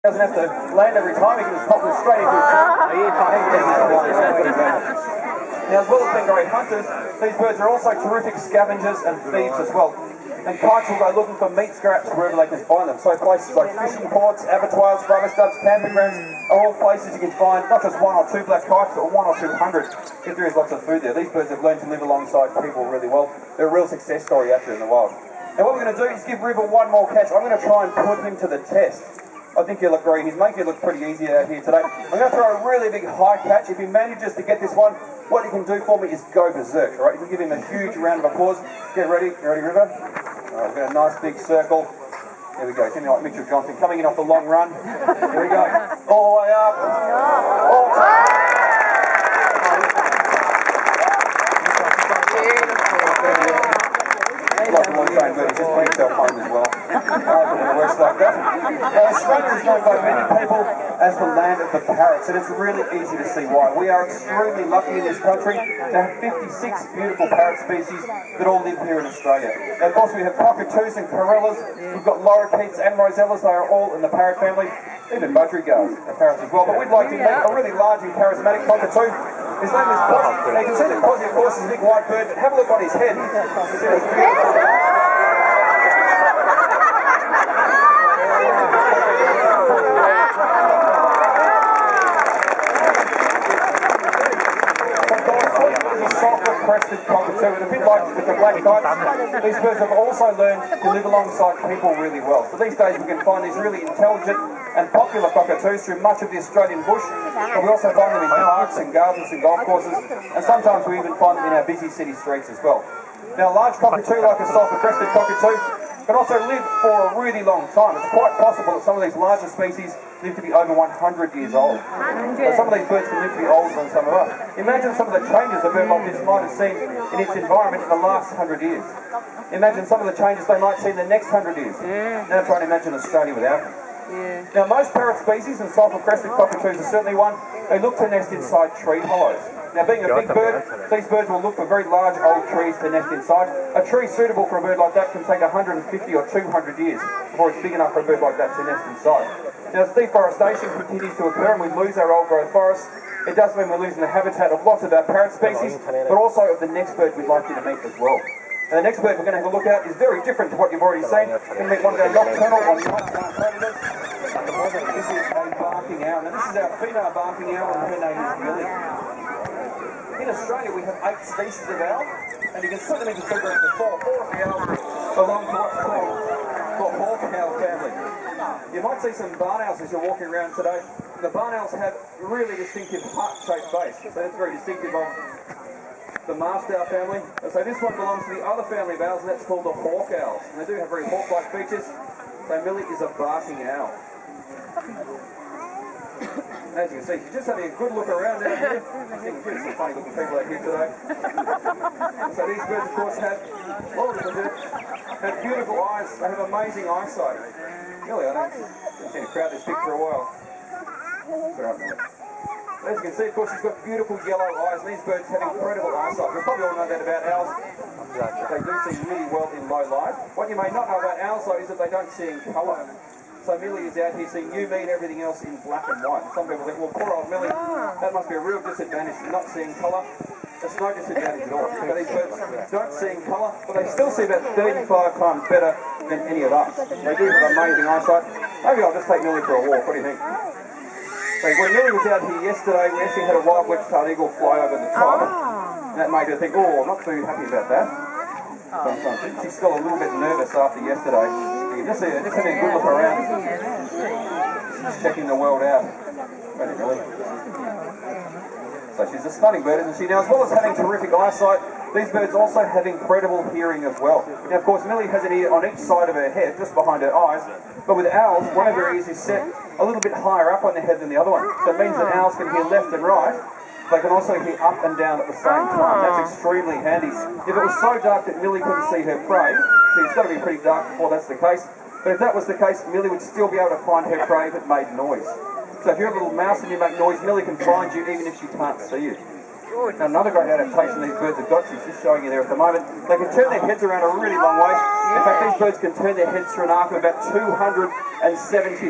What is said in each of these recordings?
Doesn't have to land every time, he can just pop them straight into his Now, as well as being great hunters, these birds are also terrific scavengers and thieves as well. And kites will go looking for meat scraps wherever they can find them. So places like fishing ports, abattoirs, rubber stubs, camping grounds are all places you can find not just one or two black kites, but 100 or 200 if there is lots of food there. These birds have learned to live alongside people really well. They're a real success story out there in the wild. Now what we're going to do is give River one more catch. I'm going to try and put him to the test. I think you'll agree, he's making it look pretty easy out here today. I'm going to throw a really big high catch. If he manages to get this one, what he can do for me is go berserk, all right? You can give him a huge round of applause. Get ready. You ready, River? All right, we've got a nice big circle. There we go. Something like Mitchell Johnson coming in off the long run. Here we go. All the way up. All time. Like the one train bird, just put himself home as well. It works like that. Australia is known by many people as the land of the parrots, and it's really easy to see why. We are extremely lucky in this country to have 56 beautiful parrot species that all live here in Australia. And of course we have cockatoos and corellas, we've got lorikeets and rosellas, they are all in the parrot family, even budgerigars are parrots as well. But we'd like to meet a really large and charismatic cockatoo. His name is Posy. Now you can see that Posy, of course, is a big white bird, but have a look on his head. Crested cockatoo, and a bit like with the black kites, these birds have also learned to live alongside people really well. So these days we can find these really intelligent and popular cockatoos through much of the Australian bush, but we also find them in parks and gardens and golf courses, and sometimes we even find them in our busy city streets as well. Now a large cockatoo like a sulphur-crested cockatoo can also live for a really long time. It's quite possible that some of these larger species live to be over 100 years old. So some of these birds can live to be older than some of us. Imagine some of the changes a bird like this might have seen in its environment in the last 100 years. Imagine some of the changes they might see in the next 100 years. Now try and imagine Australia without them. Now most parrot species, and sulphur-crested cockatoos are certainly one, they look to nest inside tree hollows. Now being a big bird, these birds will look for very large old trees to nest inside. A tree suitable for a bird like that can take 150 or 200 years before it's big enough for a bird like that to nest inside. Now as deforestation continues to occur and we lose our old growth forests, it does mean we're losing the habitat of lots of our parrot species, but also of the next bird we'd like you to meet as well. And the next bird we're going to have a look at is very different to what you've already seen. We're going to meet one of our nocturnal or nighttime predators. This is a barking owl. Now this is our female barking owl, and her name is Millie. In Australia we have 8 species of owl, and you can certainly distinguish the 4 of the owls belong to what's called the hawk owl family. You might see some barn owls as you're walking around today. The barn owls have really distinctive heart-shaped base, so that's very distinctive of the mast owl family. So this one belongs to the other family of owls, and that's called the hawk owls. And they do have very hawk-like features. So Millie is a barking owl. As you can see, she's just having a good look around out here. I think there's some funny looking people out here today. So these birds, of course, have beautiful eyes. They have amazing eyesight. Really, I haven't seen a crowd this big for a while. As you can see, of course, she's got beautiful yellow eyes. These birds have incredible eyesight. You probably all know that about owls. They do see really well in low light. What you may not know about owls, though, is that they don't see in colour. So Millie is out here seeing you, me, and everything else in black and white. Some people think, well, poor old Millie, that must be a real disadvantage to not seeing colour. It's no disadvantage at all. So these birds don't see in colour, but they still see about 35 times better than any of us. They do have amazing eyesight. Maybe I'll just take Millie for a walk. What do you think? So when Millie was out here yesterday, we actually had a wild wedge-tailed eagle fly over the top. And that made her think, oh, I'm not too happy about that. She's still a little bit nervous after yesterday. You can just see her, just having a good look around. She's checking the world out. Ready, Millie? So she's a stunning bird, isn't she? Now, as well as having terrific eyesight, these birds also have incredible hearing as well. Now, of course, Millie has an ear on each side of her head, just behind her eyes. But with owls, one of her ears is set a little bit higher up on their head than the other one. So it means that owls can hear left and right. They can also hear up and down at the same time. That's extremely handy. If it was so dark that Millie couldn't see her prey, see, it's got to be pretty dark before that's the case, but if that was the case, Millie would still be able to find her prey if it made noise. So if you're a little mouse and you make noise, Millie can find you even if she can't see you. Now, another great adaptation these birds have got, she's just showing you there at the moment, they can turn their heads around a really long way. In fact, these birds can turn their heads through an arc of about 270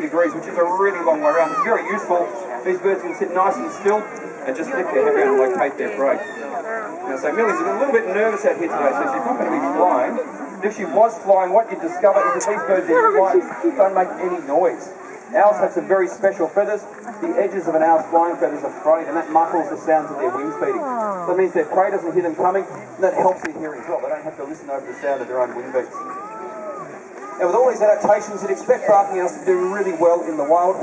degrees, which is a really long way around. It's very useful. These birds can sit nice and still and just lift their head around and locate their prey. Now, so Millie's a little bit nervous out here today, so she's not going to be flying. If she was flying, what you discover is that these birds in flight don't make any noise. Owls have some very special feathers. The edges of an owl's flying feathers are frayed, and that muffles the sounds of their wings beating. So that means their prey doesn't hear them coming, and that helps their hearing as well. They don't have to listen over the sound of their own wing beats. Now, with all these adaptations, you'd expect barking owls to do really well in the wild.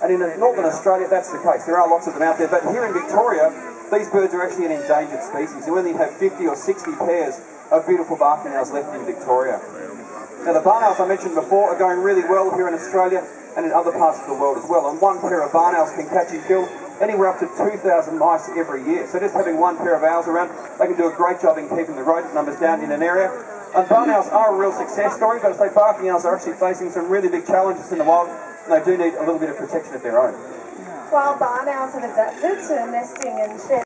And in northern Australia, that's the case. There are lots of them out there. But here in Victoria, these birds are actually an endangered species. You only have 50 or 60 pairs of beautiful barking owls left in Victoria. Now, the barn owls I mentioned before are going really well here in Australia and in other parts of the world as well. And one pair of barn owls can catch and kill anywhere up to 2,000 mice every year. So just having one pair of owls around, they can do a great job in keeping the rodent numbers down in an area. And barn owls are a real success story, but I say barking owls are actually facing some really big challenges in the wild, and they do need a little bit of protection of their own. While barn owls have adapted to nesting and shedding